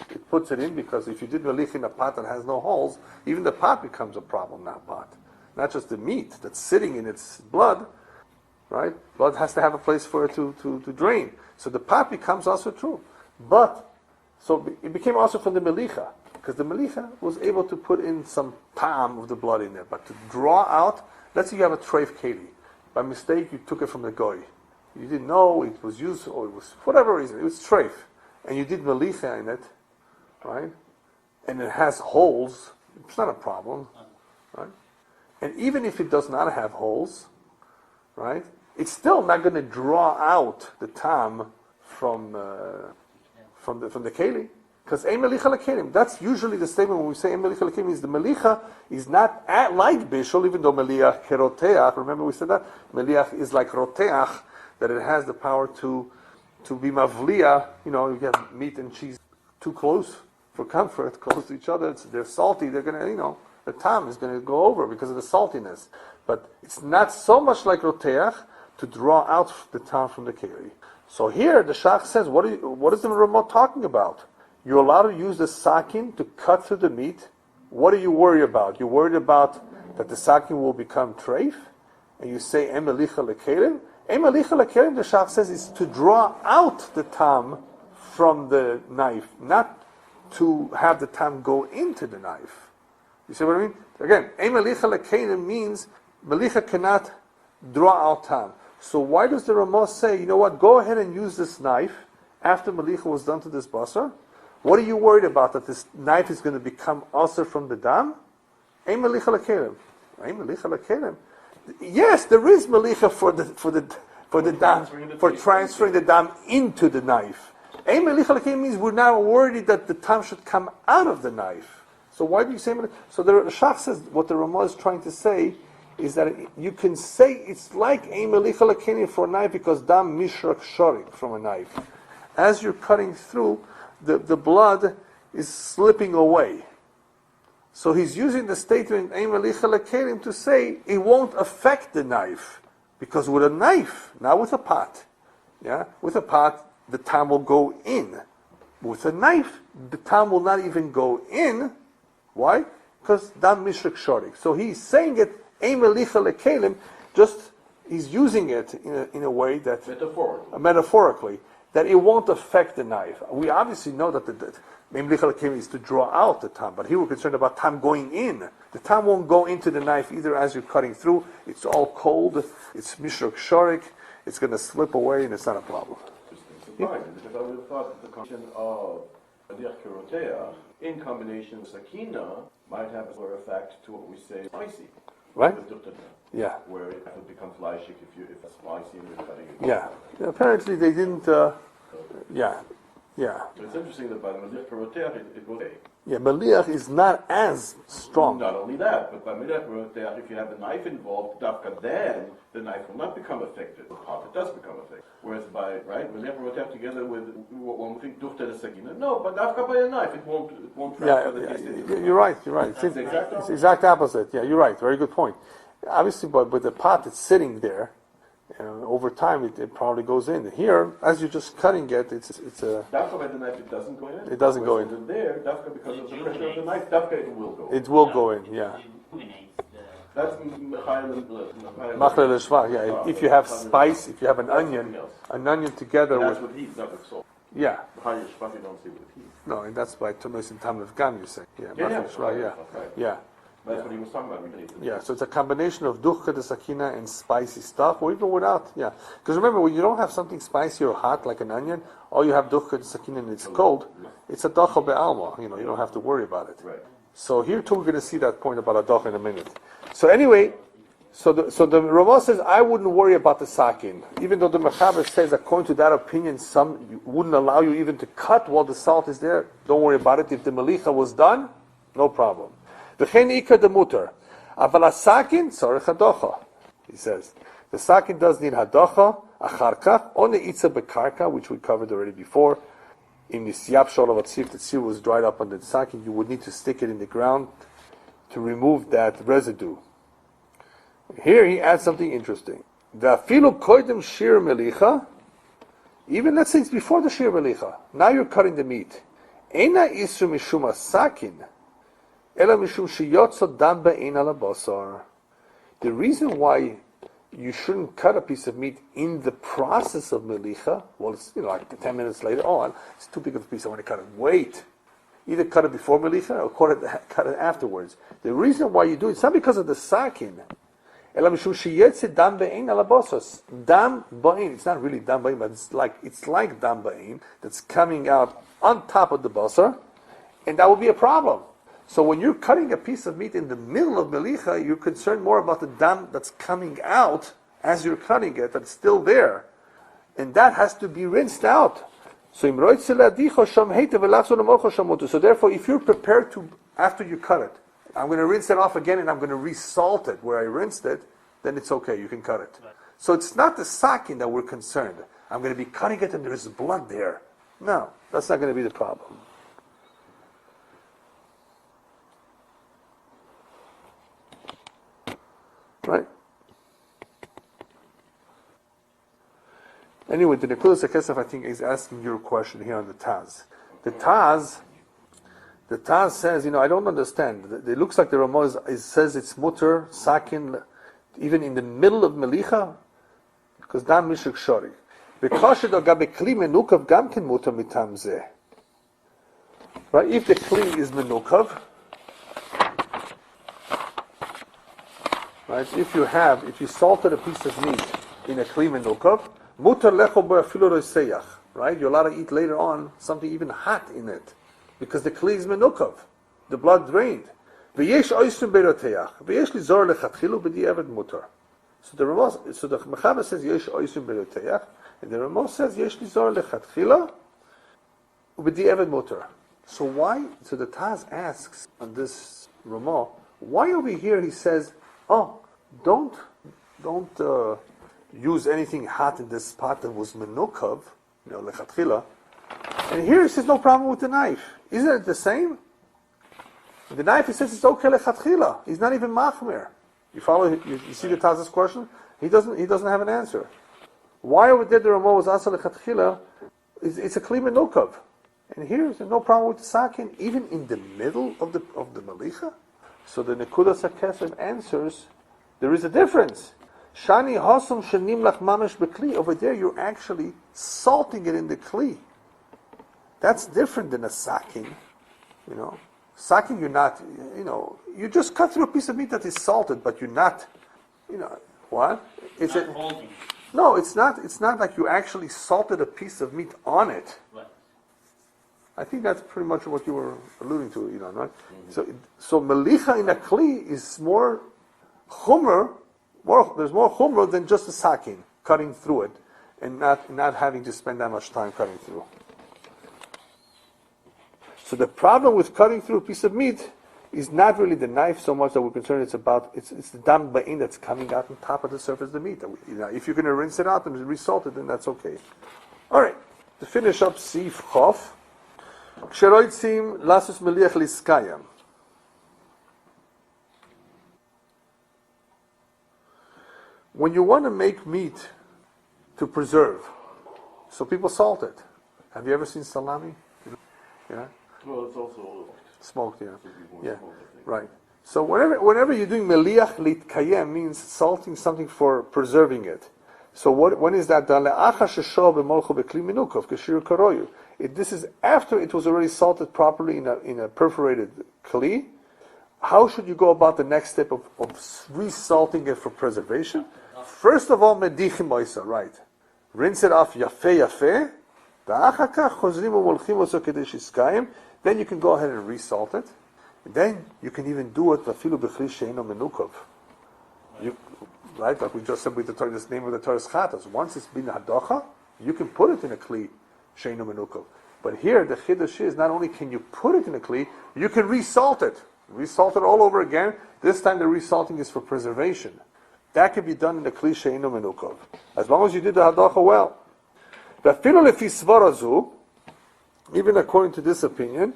It puts it in because if you did melicha in a pot that has no holes, even the pot becomes a problem, not pot. Not just the meat that's sitting in its blood, right? Blood has to have a place for it to drain. So the pot becomes also true. But, so it became also from the melicha, because the melicha was able to put in some tam of the blood in there. But to draw out, let's say you have a treif keli. By mistake, you took it from the goy. You didn't know it was used, or it was, for whatever reason, it was treif. And you did melicha in it, right? And it has holes, it's not a problem, right? And even if it does not have holes, right, it's still not going to draw out the tam from the keli, because ein melicha lekelim. That's usually the statement when we say ein melicha lekelim is the melicha is not like bishul, even though meliach keroteach. Remember we said that meliach is like roteach, that it has the power to be mavliya. You know, you get meat and cheese too close for comfort, close to each other. They're salty. They're going to, the tam is going to go over because of the saltiness. But it's not so much like roteach to draw out the tam from the keli. So here the shach says, what is the Ramah talking about? You're allowed to use the sakin to cut through the meat. What are you worried about? You're worried about that the sakin will become treif? And you say, em melicha lekelim? Em melicha lekelim, the shach says, is to draw out the tam from the knife, not to have the tam go into the knife. You see what I mean? Again, em melicha lekelim means melicha cannot draw out tam. So why does the Ramah say, you know what, go ahead and use this knife after melicha was done to this basar? What are you worried about, that this knife is going to become ulcer from the dam? Ein melicha lekelim. Ein melicha lekelim. Yes, there is melicha for the dam, for transferring the dam into the knife. Ein melicha lekelim means we're now worried that the tam should come out of the knife. So why do you say melicha? So the Shach says what the Ramah is trying to say is that you can say it's like ein melicha lekelim for a knife because dam mishrak shorik from a knife. As you're cutting through, the blood is slipping away. So he's using the statement ein melicha lekelim to say it won't affect the knife, because with a knife, not with a pot, with a pot the tam will go in. With a knife, the tam will not even go in. Why? Because dam mishrak shorik. So he's saying it ein melicha lekelim, just he's using it in a way that metaphorically, that it won't affect the knife. We obviously know that the melicha lekelim is to draw out the tam, but here we're concerned about tam going in. The tam won't go into the knife either as you're cutting through. It's all cold. It's mishrak shorik. It's going to slip away, and it's not a problem. Because I would have thought that the combination of Yore Deah in combination with sakina might have a effect to what we say spicy. Right? Yeah. Where it would become fleishik if it's spicy and you're cutting it. Yeah. Apparently they didn't. Yeah. So it's interesting that by the Melicha Roteach it goes away. Yeah, Meliach is not as strong. Not only that, but by Melicha Roteach, if you have a knife involved, dafka, then the knife will not become affected. The part it does become affected. Whereas by Melicha Roteach together with when we think dufta the sakina, no, but dafka by a knife it won't transfer the taste. You're right. It's the exact opposite. Yeah, you're right. Very good point. Obviously, but with the pot it's sitting there. Over time, it probably goes in. Here, as you're just cutting it, it's a. Dafka by the knife, it doesn't go in. It doesn't go in. There, dafka because of the pressure of the knife, dafka it will go. It will go in. Yeah. That's Machle l'shvach. Yeah. If you have spice, if you have an onion together that's with. With heat, not with salt. Yeah. Machle l'shvach you don't see with heat. No, and that's by tunos and tam of gam. You say. Yeah. Yeah. Machle l'shvach. Yeah. That's what he was talking about. Yeah, so it's a combination of duchka de sakina and spicy stuff, or even without. Yeah, because remember, when you don't have something spicy or hot like an onion, or you have duchka de sakina and it's cold, it's a dacha be'alma. You don't have to worry about it. Right. So here too, we're going to see that point about a dacha in a minute. So anyway, so the Ramah says I wouldn't worry about the sakin, even though the Mechaber says according to that opinion, some wouldn't allow you even to cut while the salt is there. Don't worry about it. If the melicha was done, no problem. V'chein ikar de mutar, aval hasakin tzarich hadocha. He says the sakin does need hadocha acharkach on the itza bekarka, which we covered already before. In the siyab shol of atzif, the tzir was dried up on the sakin. You would need to stick it in the ground to remove that residue. Here he adds something interesting. V'afilu koydem shir melicha, even let's say it's before the shir melicha. Now you're cutting the meat. Eina isru mishum sakin. The reason why you shouldn't cut a piece of meat in the process of melicha, well, it's like 10 minutes later, it's too big of a piece, I want to cut it. Wait. Either cut it before melicha or cut it afterwards. The reason why you do it's not because of the sakin. Dam ba'in, it's not really dam ba'in, but it's like dam ba'in that's coming out on top of the basar, and that will be a problem. So when you're cutting a piece of meat in the middle of melicha, you're concerned more about the dam that's coming out as you're cutting it, that's still there. And that has to be rinsed out. So therefore, if you're prepared to, after you cut it, I'm going to rinse it off again and I'm going to resalt it where I rinsed it, then it's okay, you can cut it. Right. So it's not the sakin that we're concerned. I'm going to be cutting it and there's blood there. No, that's not going to be the problem. Right? Anyway, the Nekudas HaKesef, I think, is asking your question here on the Taz. The Taz says, I don't understand. It looks like the Ramah says it's mutter, sakin, even in the middle of melicha, because dam mishuk shori. Because the gabe kli menukav gam ken mutter mitam zeh. Right? If the kli is menukav, right? If you salted a piece of meat in a kli menukav, mutter lecho b'afilu roiseyach. Right? You're allowed to eat later on something even hot in it. Because the kli is menukav, the blood drained. V'yesh oisrim beiroteach, v'yesh li zor lechatchilu b'di'evet mutar. So the Mechaber says yesh oisrim beiroteach, and the Ramah says yesh li zor lechatchilu b'di'evet mutar. So why? So the Taz asks on this Ramah, why over here he says, don't use anything hot in this pot that was menukav, lechatchilu. And here he says no problem with the knife. Isn't it the same? The knife, he says it's okay lechatchila. He's not even machmer. You follow? You see the Taz's question? He doesn't have an answer. Why over there the Ramah was asa lechatchila? It's a kli menukav. And here there's no problem with the sakin, even in the middle of the melicha. So the Nekudas HaKesef answers there is a difference. Shani hasum shenim lach mamash bekli. Over there you're actually salting it in the kli. That's different than a sakin, Sakin, you're not, you just cut through a piece of meat that is salted, but you're not, what? It's not holding. No, it's not like you actually salted a piece of meat on it. Right. I think that's pretty much what you were alluding to, right? Mm-hmm. So melicha in a kli is more chumr, there's more chumr than just a sakin, cutting through it, and not having to spend that much time cutting through. So the problem with cutting through a piece of meat is not really the knife so much that we're concerned. It's the dam ba'in that's coming out on top of the surface of the meat. If you're going to rinse it out and resalt it, then that's okay. All right. To finish up, Sif Chof. Ksheroitzim lasus meliach liskayam. When you want to make meat to preserve, so people salt it. Have you ever seen salami? Yeah. Well, it's also smoked, yeah, right. So whenever you're doing meliach litkayem means salting something for preserving it. So when is that done? This is after it was already salted properly in a perforated kli, how should you go about the next step of resalting it for preservation? First of all, medichim oisa, right. Rinse it off yafe. Then you can go ahead and resalt it. And then you can even do it afilu b'chli she'eino menukov. Right, like we just said with the this name of the Torah's chatas. Once it's been hadocha, you can put it in a kli she'eino menukov. But here the chiddush is not only can you put it in a kli, you can resalt it. Resalt it all over again. This time the resalting is for preservation. That can be done in the kli she'eino menukov, as long as you did the hadocha well. Even according to this opinion,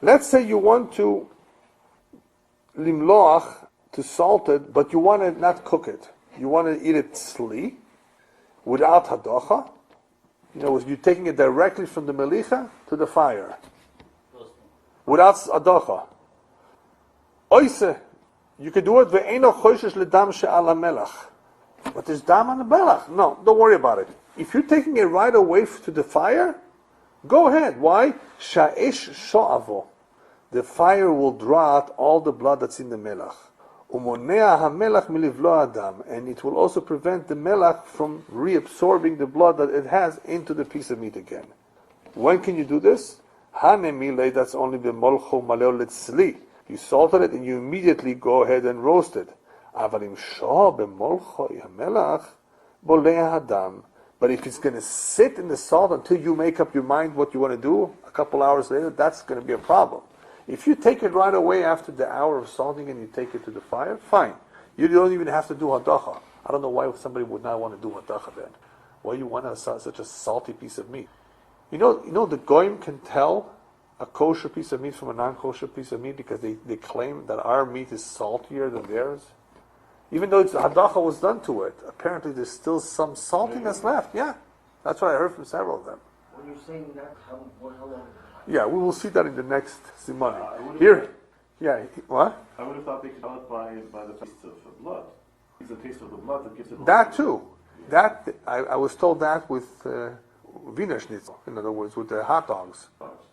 let's say you want to limloach, to salt it, but you want to not cook it. You want to eat it tzli, without hadocha. You're taking it directly from the melicha to the fire, without hadocha. Oise, you can do it ve'eno choishesh ledam she'al hamelach. But there's dam on the melach. No, don't worry about it. If you're taking it right away to the fire, go ahead. Why? Sha'esh sho'avo. The fire will draw out all the blood that's in the melach. Umonea hamelach milivlo adam. And it will also prevent the melach from reabsorbing the blood that it has into the piece of meat again. When can you do this? Hanemile, that's only b'molcho maleo letzli. You salted it and you immediately go ahead and roast it. But if it's going to sit in the salt until you make up your mind what you want to do, a couple hours later, that's going to be a problem. If you take it right away after the hour of salting and you take it to the fire, fine. You don't even have to do hadacha. I don't know why somebody would not want to do hadacha then. Why you want such a salty piece of meat? You know the goyim can tell a kosher piece of meat from a non-kosher piece of meat because they claim that our meat is saltier than theirs. Even though hadacha was done to it, apparently there's still some saltiness left. Yeah, that's what I heard from several of them. When you're saying that, how long? Yeah, we will see that in the next Siman. Here, what? I would have thought they could tell it by the taste of the blood. It's the taste of the blood that gives it. That too. That I was told that with Wiener Schnitzel. In other words, with the hot dogs.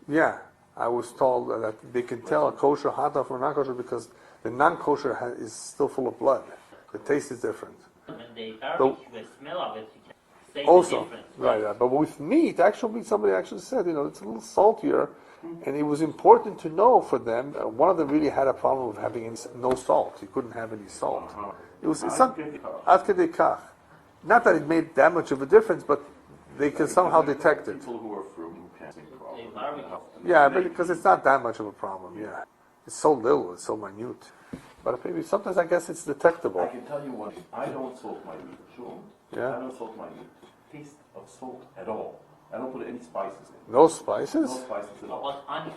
Yeah, I was told that they can tell a kosher hot dog from a non-kosher because the non-kosher is still full of blood. The taste is different. And the garbage, the smell of it, you can say Also, the difference. right. But with meat, somebody actually said, it's a little saltier, and it was important to know for them. One of them really had a problem with having no salt. He couldn't have any salt. It's ad kedei kach. Not that it made that much of a difference, but they can somehow detect it. People who are fruit can't see problem. Yeah, but because it's not that much of a problem. Yeah, it's so little, it's so minute. But maybe sometimes I guess it's detectable. I can tell you one. I don't salt my meat. Sure. Yeah. I don't salt my meat. Taste of salt at all. I don't put any spices in. No spices? No spices at all. What honey?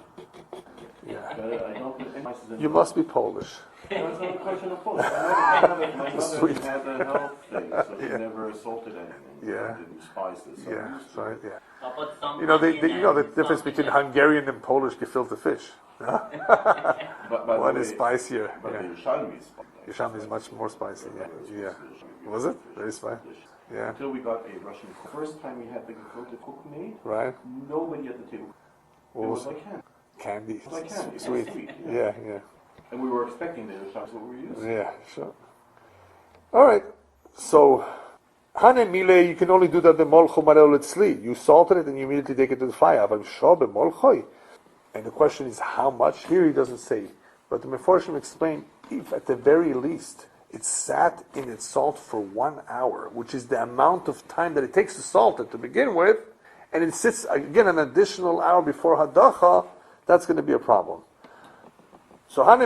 Yeah. I don't put any spices in. You must be Polish. No, it's not a question of Polish. My mother Sweet. had a health thing, so she never salted anything. Yeah. Didn't spices. So Yeah, right. Yeah. I'll put some The honey in the it, difference something between else. Hungarian and Polish gefilte fish. Huh? But by One the is way, spicier. But Yeah. the Yerushalmi is spicy. Yerushalmi is much more spicy. Yeah. Was it? Very spicy. Yeah. Until we got a Russian cook. First time we had the gefilte cook made, Right. nobody at the table. What It was was like candy. candy? It was like candy. It was Sweet. sweet. Yeah. And we were expecting the Yerushalmi, what we were using. Yeah. Sure. All right. So, Hane Mile, you can only do that the molcho marel etzli. You salted it and you immediately take it to the fire. But shobe molchoi. And the question is how much? Here he doesn't say. But the Meforshim explain if at the very least it sat in its salt for 1 hour, which is the amount of time that it takes to salt it to begin with, and it sits again an additional hour before hadacha, that's going to be a problem. So it's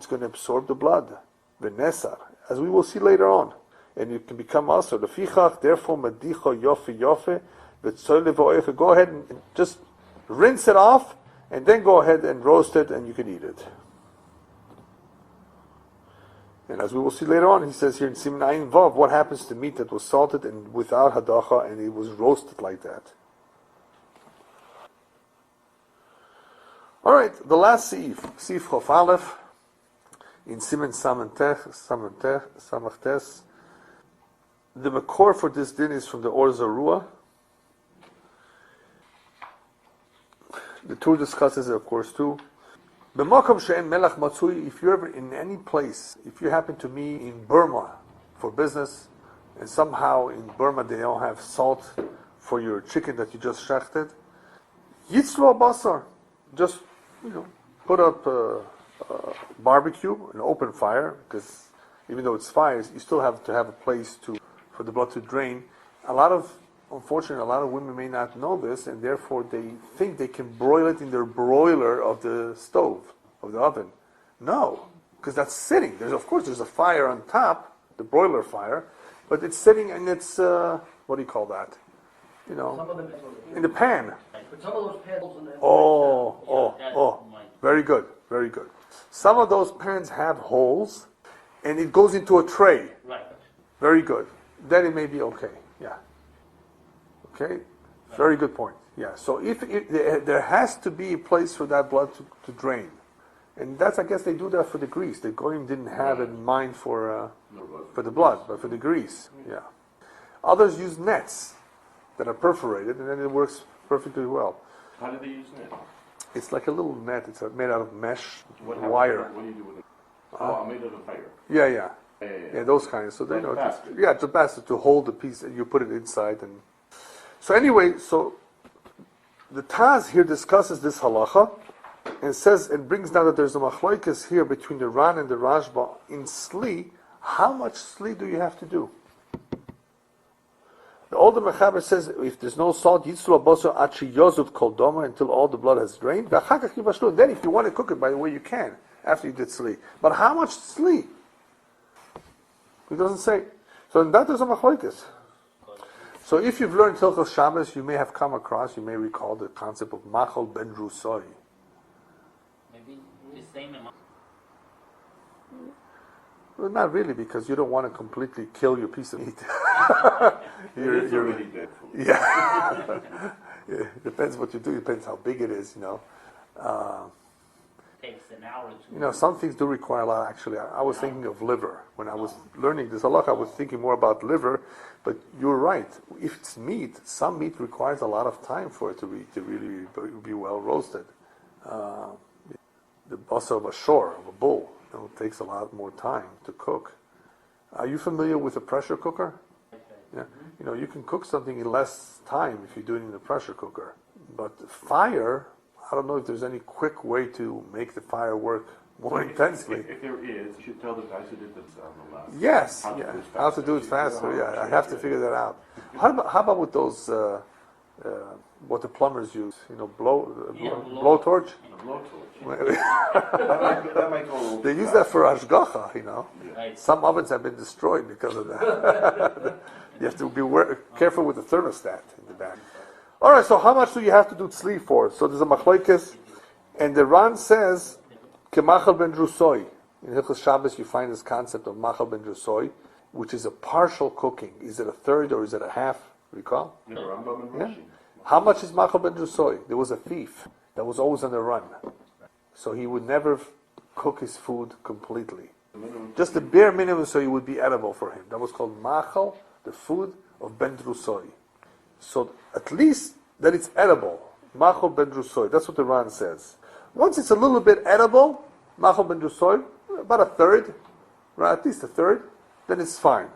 going to absorb the blood, v'nesar, as we will see later on, and it can become also the fichach. Therefore, madicha yofe, go ahead and just rinse it off, and then go ahead and roast it, and you can eat it. And as we will see later on, he says here in Siman Ayin Vav, what happens to meat that was salted and without hadacha, and it was roasted like that. All right, the last Seif Chof Aleph, in Siman Samachtes, The makor for this din is from the Or Zarua. The Tur discusses it, of course, too. B'makom she'en melach matzui, if you're ever in any place, if you happen to be in Burma for business, and somehow in Burma they don't have salt for your chicken that you just shechted, yitzlo basar, just, put up a barbecue, an open fire, because even though it's fires, you still have to have a place for the blood to drain. Unfortunately, a lot of women may not know this, and therefore they think they can broil it in their broiler of the stove, of the oven. No, because that's sitting. There's a fire on top, the broiler fire, but it's sitting and it's, what do you call that? Some of them, in the pan. but some of those pans in the Very good, very good. Some of those pans have holes, and it goes into a tray. Right. Very good. Then it may be okay. Yeah. Okay. Very good point. Yeah. So if there has to be a place for that blood to drain, and I guess they do that for the grease. The goyim didn't have it in mind for the blood, but for the grease. Yeah. Others use nets that are perforated, and then it works perfectly well. How do they use net? It's like a little net. It's made out of mesh wire. What do you do with it? Made out of fire. Yeah, those kinds. So they Like know. a basket. It's a basket to hold the piece, and you put it inside. And so anyway, the Taz here discusses this halacha and says and brings down that there's a machlokes here between the Ran and the Rashba in sli. How much sli do you have to do? The older Mechaber says if there's no salt, yitzlu abosor achi yozut kol doma, until all the blood has drained. Then if you want to cook it, by the way, you can after you did sli. But how much sli? He doesn't say. So in that there's a machlokes. So if you've learned Hilchos Shabbos, you may have come across, you may recall the concept of machol ben rusoi. Maybe the same amount. Well, not really, because you don't want to completely kill your piece of meat. It's already dead food. Yeah. It depends what you do. It depends how big it is, Takes an hour or two. Some things do require a lot. Actually, I was thinking of liver. When I was learning this halacha, I was thinking more about liver. But you're right. If it's meat, some meat requires a lot of time for it to really be well roasted. The basar of a shore, of a bull, takes a lot more time to cook. Are you familiar with a pressure cooker? Yeah. You can cook something in less time if you do it in a pressure cooker. But fire, I don't know if there's any quick way to make the fire work more intensely. If there is, you should tell the guys who did this on the last. Yes, how to do it faster. Yeah, I have to figure that out. How about with those, what the plumbers use? Blowtorch? A blowtorch. That might go a little They use fast. that for ashgacha, Right. Some ovens have been destroyed because of that. You have to be careful with the thermostat in the back. All right, so how much do you have to do tzli for? So there's a machlokes, and the Ran says, kemachal ben drusoi. In Hilchos Shabbos, you find this concept of machal ben drusoi, which is a partial cooking. Is it a third or is it a half? Recall? Yeah, Rambam and Yeah. Rashi. How much is machal ben drusoi? There was a thief that was always on the run, so he would never cook his food completely. Just the bare minimum, so it would be edible for him. That was called machal, the food of ben drusoi. So at least that it's edible. Machal ben drusoi. That's what the Ran says. Once it's a little bit edible, machal ben drusoi, about a third, right? At least a third, then it's fine.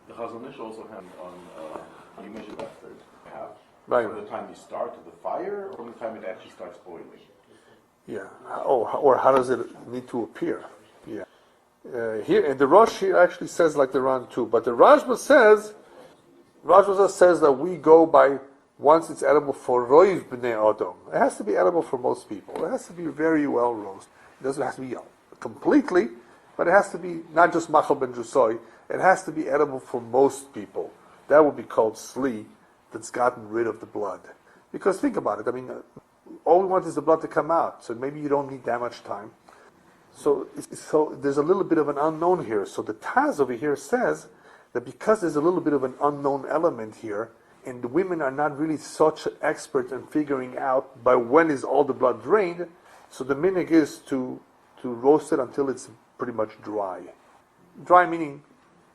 The Chazon Ish also had you measure that third half. Right. From the time you start the fire, or from the time it actually starts boiling. Yeah. Or how does it need to appear? Yeah. Here, and the Rosh here actually says like the Ran too, but the Rashba says that we go by once it's edible for roiv b'nei adam. It has to be edible for most people. It has to be very well roasted. It doesn't have to be completely, but it has to be not just machal ben drusoi. It has to be edible for most people. That would be called sli, that's gotten rid of the blood. Because think about it. I mean, all we want is the blood to come out. So maybe you don't need that much time. So there's a little bit of an unknown here. So the Taz over here says that because there's a little bit of an unknown element here, and the women are not really such experts in figuring out by when is all the blood drained, so the minhag is to roast it until it's pretty much dry. Dry meaning,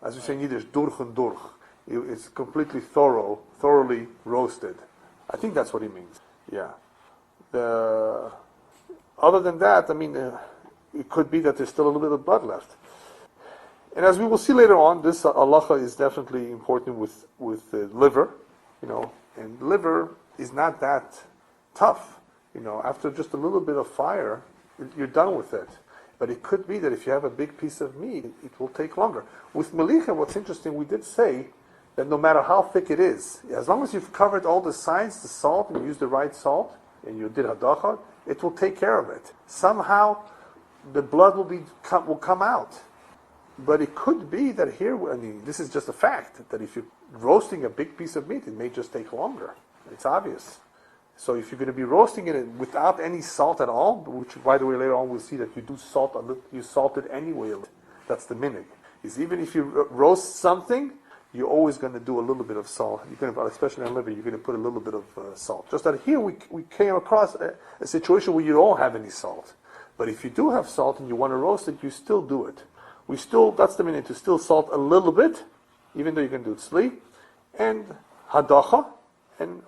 as we say in Yiddish, durch and durch. It's completely thoroughly roasted. I think that's what he means. Yeah. Other than that, it could be that there's still a little bit of blood left. And as we will see later on, this halacha is definitely important with the liver, and liver is not that tough. After just a little bit of fire, you're done with it. But it could be that if you have a big piece of meat, it will take longer. With melicha, what's interesting, we did say that no matter how thick it is, as long as you've covered all the sides, the salt, and you use the right salt, and you did hadacha, it will take care of it. Somehow, the blood will come out. But it could be that here, this is just a fact, that if you're roasting a big piece of meat, it may just take longer. It's obvious. So if you're going to be roasting it without any salt at all, which, by the way, later on we'll see that you do salt, you salt it anyway. That's the minig. Is even if you roast something, you're always going to do a little bit of salt. You're going to, especially on liver, you're going to put a little bit of salt. Just that here we came across a situation where you don't have any salt. But if you do have salt and you want to roast it, you still do it. That's the minute, to still salt a little bit, even though you can do tzli, and hadacha, and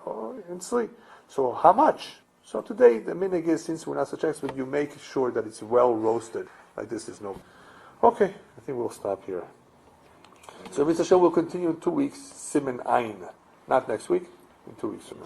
tzli. So how much? So today the minig is, since we're not such experts, you make sure that it's well roasted. Like this is no. Okay, I think we'll stop here. So Mr. Hashem will continue in 2 weeks, Siman Ayin. Not next week, in 2 weeks from now.